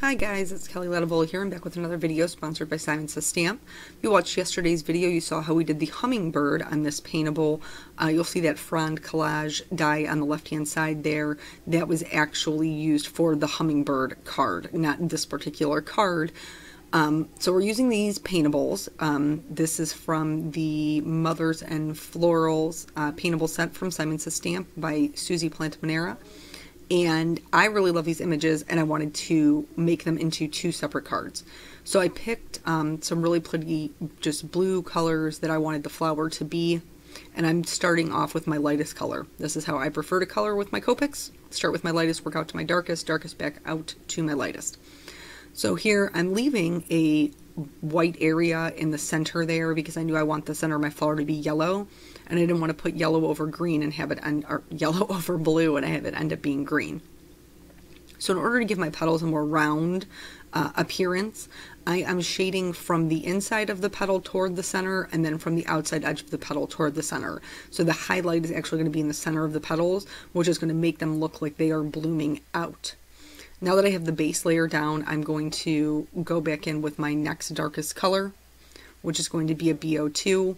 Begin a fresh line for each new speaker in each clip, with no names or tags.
Hi guys, it's Kelly Ladavola here. I'm back with another video sponsored by Simon Says Stamp. If you watched yesterday's video, you saw how we did the hummingbird on this paintable. You'll see that frond collage die on the left-hand side there. That was actually used for the hummingbird card, not this particular card. So we're using these paintables. This is from the Mothers and Florals paintable set from Simon Says Stamp by Suzy Plantamanera. And I really love these images, and I wanted to make them into two separate cards. So I picked some really pretty just blue colors that I wanted the flower to be, and I'm starting off with my lightest color. This is how I prefer to color with my Copics. Start with my lightest, work out to my darkest, darkest back out to my lightest. So here I'm leaving a white area in the center there because I knew I want the center of my flower to be yellow, and I didn't want to put yellow over green and have it end, or yellow over blue and have it end up being green. So in order to give my petals a more round appearance, I am shading from the inside of the petal toward the center and then from the outside edge of the petal toward the center. So the highlight is actually going to be in the center of the petals, which is going to make them look like they are blooming out. Now that I have the base layer down, I'm going to go back in with my next darkest color, which is going to be a BO2.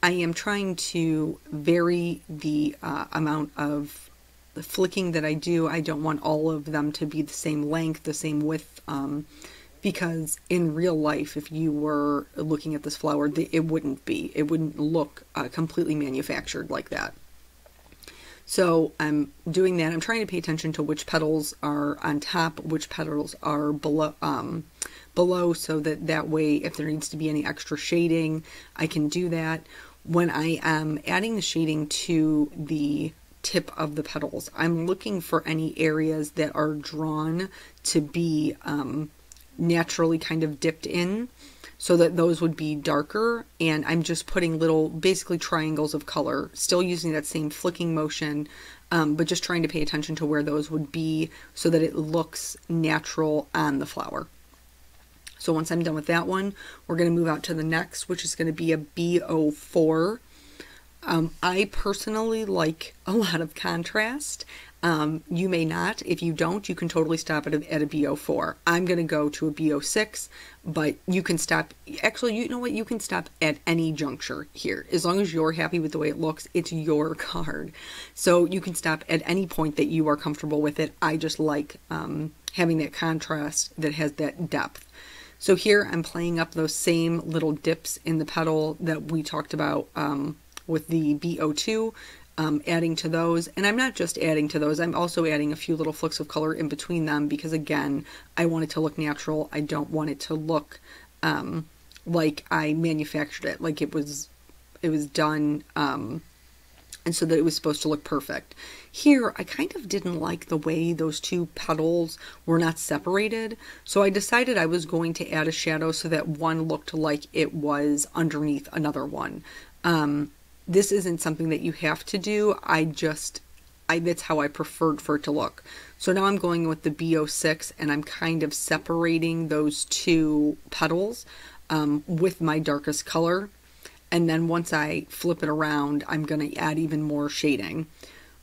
I am trying to vary the amount of the flicking that I do. I don't want all of them to be the same length, the same width, because in real life, if you were looking at this flower, it wouldn't be. It wouldn't look completely manufactured like that. So I'm doing that. I'm trying to pay attention to which petals are on top, which petals are below, so that way if there needs to be any extra shading, I can do that. When I am adding the shading to the tip of the petals, I'm looking for any areas that are drawn to be naturally kind of dipped in, so that those would be darker, and I'm just putting little, basically triangles of color, still using that same flicking motion, but just trying to pay attention to where those would be so that it looks natural on the flower. So once I'm done with that one, we're going to move out to the next, which is going to be a BO4. I personally like a lot of contrast. You may not. If you don't, you can totally stop at a BO4. I'm going to go to a BO6, but you can stop. Actually, you know what? You can stop at any juncture here. As long as you're happy with the way it looks, it's your card. So you can stop at any point that you are comfortable with it. I just like having that contrast that has that depth. So here I'm playing up those same little dips in the petal that we talked about with the BO2, adding to those. And I'm not just adding to those, I'm also adding a few little flicks of color in between them because, again, I want it to look natural. I don't want it to look like I manufactured it, like it was done, and so that it was supposed to look perfect. Here, I kind of didn't like the way those two petals were not separated, so I decided I was going to add a shadow so that one looked like it was underneath another one. This isn't something that you have to do. That's how I preferred for it to look. So now I'm going with the BO6, and I'm kind of separating those two petals with my darkest color. And then once I flip it around, I'm going to add even more shading.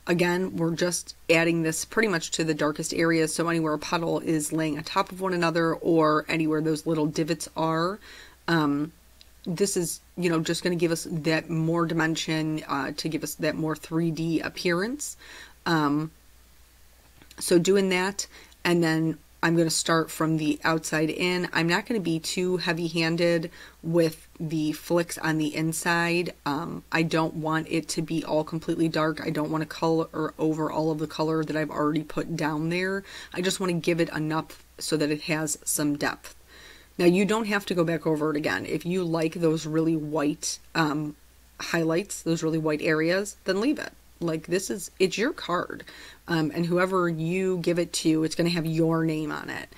Again, we're just adding this pretty much to the darkest areas, so anywhere a petal is laying on top of one another or anywhere those little divots are. This is, just going to give us that more dimension, to give us that more 3D appearance. So doing that, and then I'm going to start from the outside in. I'm not going to be too heavy-handed with the flicks on the inside. I don't want it to be all completely dark. I don't want to color over all of the color that I've already put down there. I just want to give it enough so that it has some depth. Now, you don't have to go back over it again. If you like those really white highlights, those really white areas, then leave it. Like, it's your card. And whoever you give it to, it's going to have your name on it.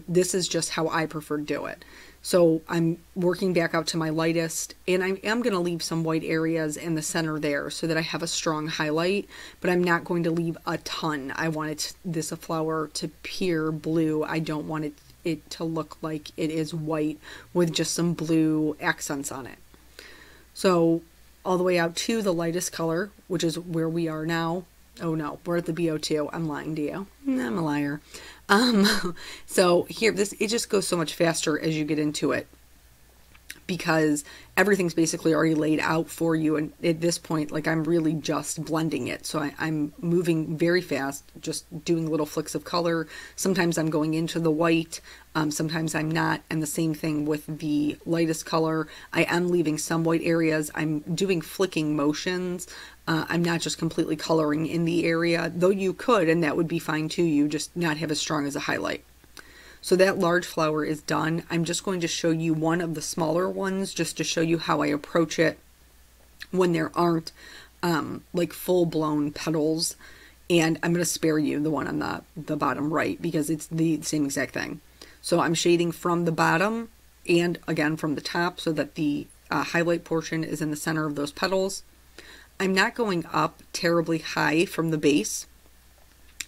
This is just how I prefer to do it. So I'm working back out to my lightest, and I am going to leave some white areas in the center there so that I have a strong highlight, but I'm not going to leave a ton. I want this flower to appear blue. I don't want it to look like it is white with just some blue accents on it. So all the way out to the lightest color, which is where we are now, Oh no, we're at the BO2. I'm lying to you. I'm a liar. So here, it just goes so much faster as you get into it, because everything's basically already laid out for you. And at this point, like, I'm really just blending it. So I'm moving very fast, just doing little flicks of color. Sometimes I'm going into the white, sometimes I'm not. And the same thing with the lightest color. I am leaving some white areas. I'm doing flicking motions. I'm not just completely coloring in the area, though you could, and that would be fine too. You just not have as strong as a highlight. So that large flower is done. I'm just going to show you one of the smaller ones just to show you how I approach it when there aren't like full-blown petals. And I'm going to spare you the one on the bottom right because it's the same exact thing. So I'm shading from the bottom and again from the top so that the highlight portion is in the center of those petals. I'm not going up terribly high from the base,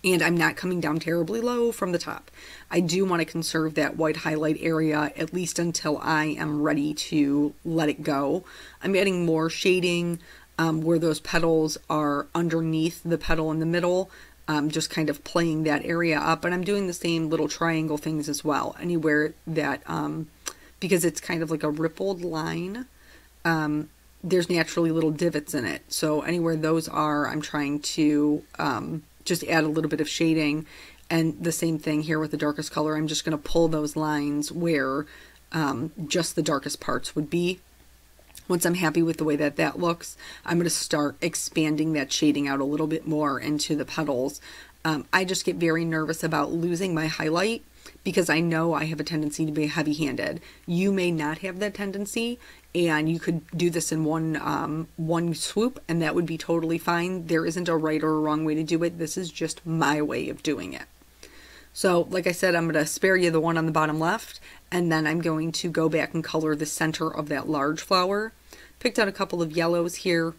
and I'm not coming down terribly low from the top. I do want to conserve that white highlight area at least until I am ready to let it go. I'm adding more shading where those petals are underneath the petal in the middle, just kind of playing that area up. And I'm doing the same little triangle things as well. Anywhere that, because it's kind of like a rippled line, there's naturally little divots in it. So anywhere those are, I'm trying to just add a little bit of shading. And the same thing here with the darkest color. I'm just going to pull those lines where just the darkest parts would be. Once I'm happy with the way that that looks, I'm going to start expanding that shading out a little bit more into the petals. I just get very nervous about losing my highlight because I know I have a tendency to be heavy-handed. You may not have that tendency, and you could do this in one swoop, and that would be totally fine. There isn't a right or a wrong way to do it. This is just my way of doing it. So, like I said, I'm going to spare you the one on the bottom left, and then I'm going to go back and color the center of that large flower. Picked out a couple of yellows here.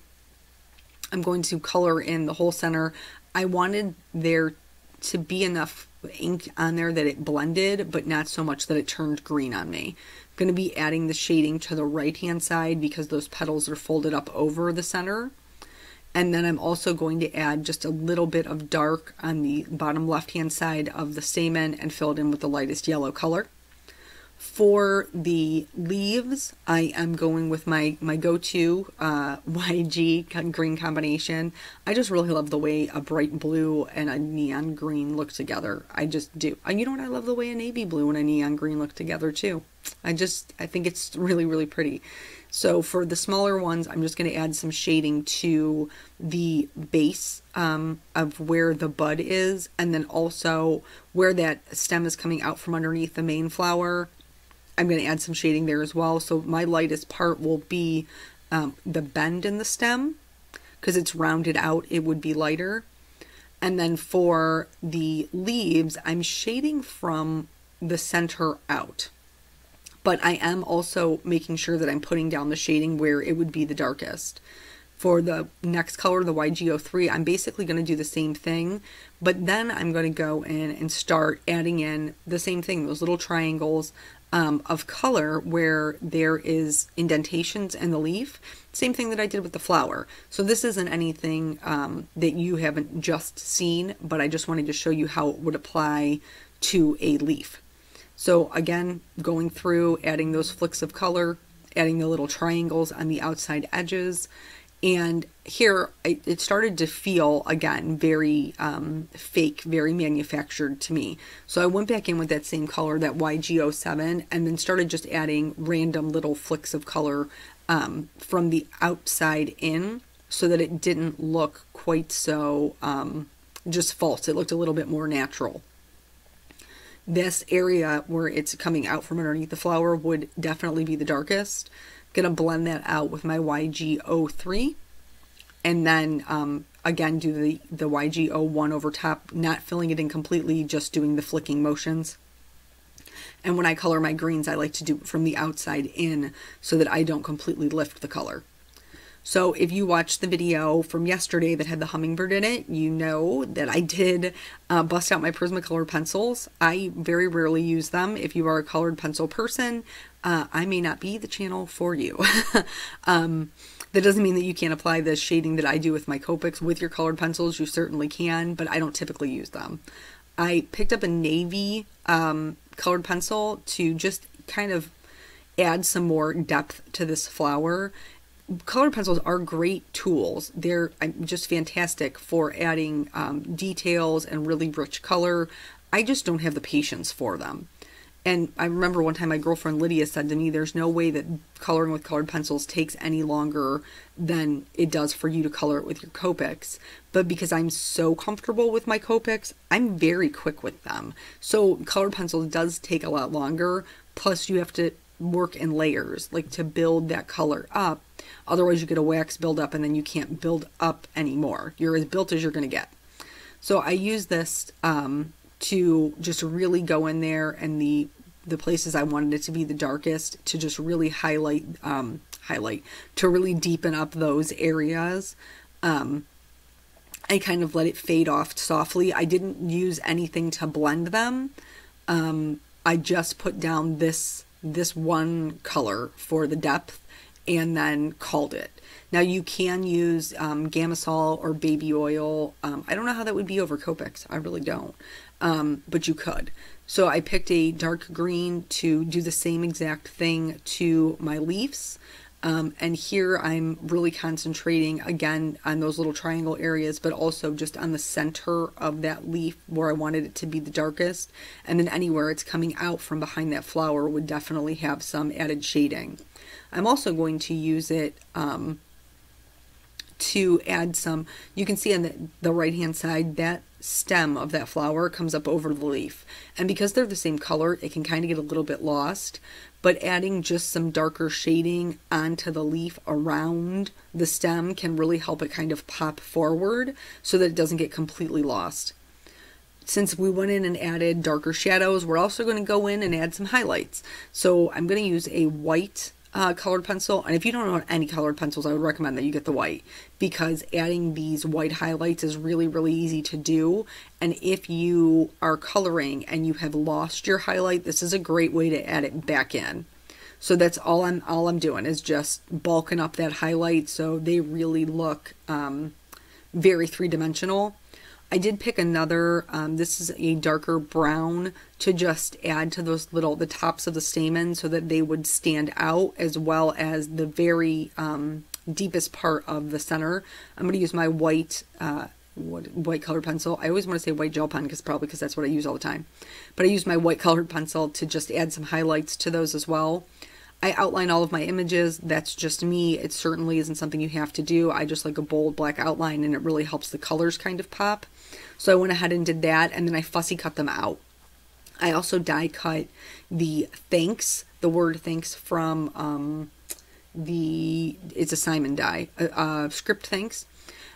I'm going to color in the whole center. I wanted there to be enough ink on there that it blended, but not so much that it turned green on me. I'm going to be adding the shading to the right hand side because those petals are folded up over the center. And then I'm also going to add just a little bit of dark on the bottom left hand side of the stamen and fill it in with the lightest yellow color. For the leaves, I am going with my go-to YG green combination. I just really love the way a bright blue and a neon green look together. I just do. You know what? I love the way a navy blue and a neon green look together too. I think it's really, really pretty. So for the smaller ones, I'm just going to add some shading to the base of where the bud is, and then also where that stem is coming out from underneath the main flower. I'm going to add some shading there as well. So my lightest part will be the bend in the stem. Because it's rounded out, it would be lighter. And then for the leaves, I'm shading from the center out. But I am also making sure that I'm putting down the shading where it would be the darkest. For the next color, the YG03, I'm basically going to do the same thing, but then I'm going to go in and start adding in the same thing, those little triangles of color where there is indentations in the leaf. Same thing that I did with the flower. So this isn't anything that you haven't just seen, but I just wanted to show you how it would apply to a leaf. So again, going through, adding those flicks of color, adding the little triangles on the outside edges. And here it started to feel, again, very fake, very manufactured to me. So I went back in with that same color, that YG07, and then started just adding random little flicks of color from the outside in so that it didn't look quite so just false. It looked a little bit more natural. This area where it's coming out from underneath the flower would definitely be the darkest. Gonna blend that out with my YG03, and then again do the YG01 over top, not filling it in completely, just doing the flicking motions. And when I color my greens, I like to do it from the outside in so that I don't completely lift the color. So if you watched the video from yesterday that had the hummingbird in it, you know that I did bust out my Prismacolor pencils. I very rarely use them. If you are a colored pencil person, I may not be the channel for you. That doesn't mean that you can't apply the shading that I do with my Copics with your colored pencils. You certainly can, but I don't typically use them. I picked up a navy colored pencil to just kind of add some more depth to this flower. Colored pencils are great tools. They're just fantastic for adding details and really rich color. I just don't have the patience for them. And I remember one time my girlfriend Lydia said to me, there's no way that coloring with colored pencils takes any longer than it does for you to color it with your Copics. But because I'm so comfortable with my Copics, I'm very quick with them. So colored pencils does take a lot longer. Plus you have to work in layers, like to build that color up. Otherwise you get a wax buildup and then you can't build up anymore. You're as built as you're going to get. So I use this to just really go in there and the places I wanted it to be the darkest, to just really highlight, to really deepen up those areas. I kind of let it fade off softly. I didn't use anything to blend them. I just put down this one color for the depth and then called it. Now you can use Gamasol or baby oil. I don't know how that would be over Copics. I really don't. But you could. So I picked a dark green to do the same exact thing to my leaves. And here I'm really concentrating again on those little triangle areas, but also just on the center of that leaf where I wanted it to be the darkest. And then anywhere it's coming out from behind that flower would definitely have some added shading. I'm also going to use it to add some, you can see on the right hand side that stem of that flower comes up over the leaf, and because they're the same color it can kind of get a little bit lost, but adding just some darker shading onto the leaf around the stem can really help it kind of pop forward so that it doesn't get completely lost. Since we went in and added darker shadows, we're also going to go in and add some highlights. So I'm going to use a white colored pencil, and if you don't know any colored pencils, I would recommend that you get the white, because adding these white highlights is really, really easy to do. And if you are coloring and you have lost your highlight, this is a great way to add it back in. So that's all I'm doing is just bulking up that highlight so they really look very three-dimensional. I did pick another, this is a darker brown, to just add to those the tops of the stamen so that they would stand out, as well as the very deepest part of the center. I'm going to use my white colored pencil. I always want to say white gel pen probably because that's what I use all the time. But I use my white colored pencil to just add some highlights to those as well. I outline all of my images. That's just me. It certainly isn't something you have to do. I just like a bold black outline, and it really helps the colors kind of pop. So I went ahead and did that, and then I fussy cut them out. I also die cut the thanks, the word thanks from it's a Simon die, script thanks.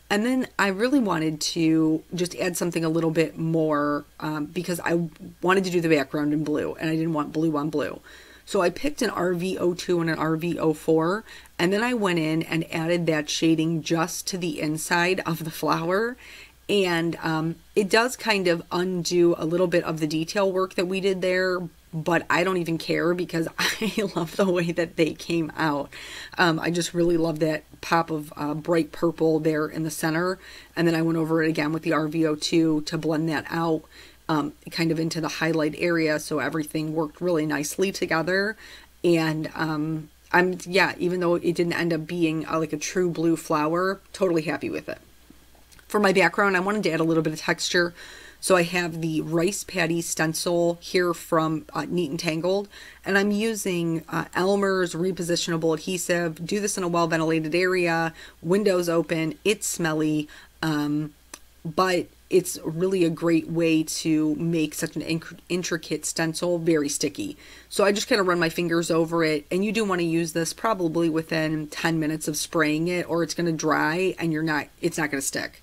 And then I really wanted to just add something a little bit more because I wanted to do the background in blue, and I didn't want blue on blue. So I picked an RV02 and an RV04, and then I went in and added that shading just to the inside of the flower. And it does kind of undo a little bit of the detail work that we did there, but I don't even care because I love the way that they came out. I just really love that pop of bright purple there in the center. And then I went over it again with the RV02 to blend that out kind of into the highlight area, so everything worked really nicely together. And even though it didn't end up being like a true blue flower, totally happy with it. For my background, I wanted to add a little bit of texture. So I have the rice patty stencil here from Neat and Tangled, and I'm using Elmer's repositionable adhesive. Do this in a well-ventilated area, windows open, it's smelly, but it's really a great way to make such an intricate stencil very sticky. So I just kind of run my fingers over it, and you do want to use this probably within 10 minutes of spraying it, or it's going to dry and it's not going to stick.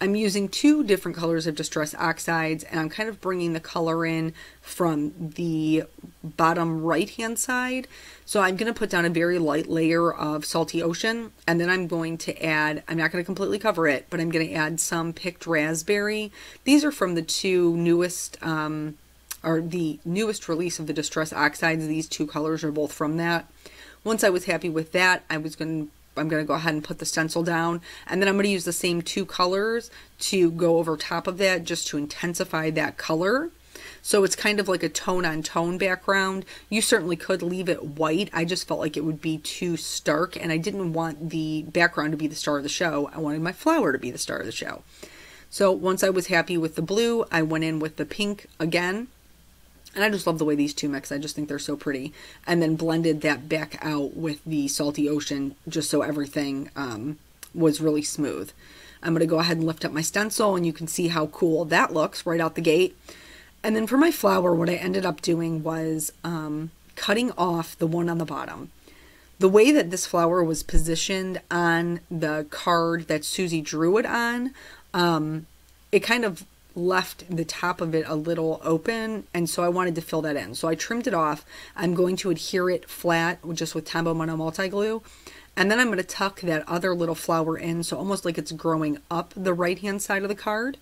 I'm using 2 different colors of Distress Oxides, and I'm kind of bringing the color in from the bottom right hand side. So I'm going to put down a very light layer of Salty Ocean, and then I'm going to add, I'm not going to completely cover it, but I'm going to add some Picked Raspberry. These are from the 2 newest, or the newest release of the Distress Oxides. These 2 colors are both from that. Once I was happy with that, I was going to I'm going to go ahead and put the stencil down, and then I'm going to use the same 2 colors to go over top of that just to intensify that color. So it's kind of like a tone on tone background. You certainly could leave it white. I just felt like it would be too stark, and I didn't want the background to be the star of the show. I wanted my flower to be the star of the show. So once I was happy with the blue, I went in with the pink again. And I just love the way these two mix. I just think they're so pretty. And then blended that back out with the Salty Ocean just so everything was really smooth. I'm going to go ahead and lift up my stencil, and you can see how cool that looks right out the gate. And then for my flower, what I ended up doing was cutting off the one on the bottom. The way that this flower was positioned on the card that Suzy drew it on, it kind of left the top of it a little open, and so I wanted to fill that in. So I trimmed it off. I'm going to adhere it flat just with Tombow Mono Multi Glue, and then I'm going to tuck that other little flower in, so almost like it's growing up the right hand side of the card,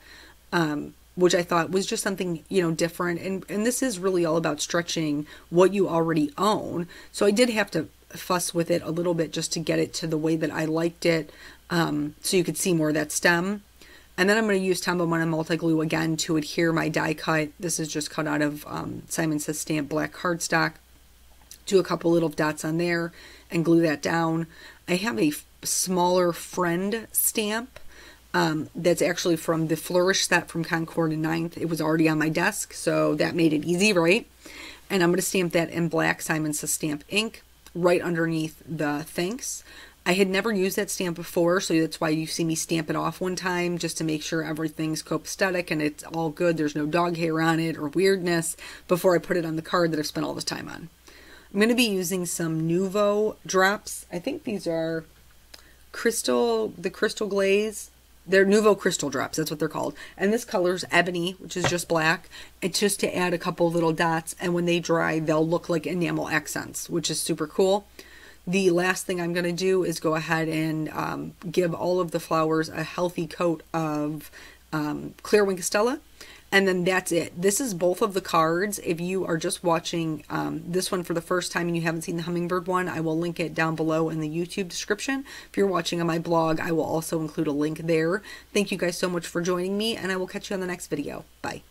which I thought was just something, you know, different. And this is really all about stretching what you already own. So I did have to fuss with it a little bit just to get it to the way that I liked it, so you could see more of that stem. And then I'm going to use Tombow Mono Multi Glue again to adhere my die cut. This is just cut out of Simon Says Stamp black cardstock. Do a couple little dots on there and glue that down. I have a smaller friend stamp that's actually from the Flourish set from Concord and 9th. It was already on my desk, so that made it easy, right? And I'm going to stamp that in black Simon Says Stamp ink right underneath the thanks. I had never used that stamp before, so that's why you see me stamp it off one time, just to make sure everything's copacetic and it's all good. There's no dog hair on it or weirdness before I put it on the card that I've spent all this time on. I'm going to be using some Nuvo drops. I think these are the Crystal Glaze. They're Nuvo Crystal Drops, that's what they're called. And this color's Ebony, which is just black. It's just to add a couple little dots, and when they dry, they'll look like enamel accents, which is super cool. The last thing I'm going to do is go ahead and give all of the flowers a healthy coat of Clear Wing Castella. And then that's it. This is both of the cards. If you are just watching this one for the first time and you haven't seen the hummingbird one, I will link it down below in the YouTube description. If you're watching on my blog, I will also include a link there. Thank you guys so much for joining me, and I will catch you on the next video. Bye.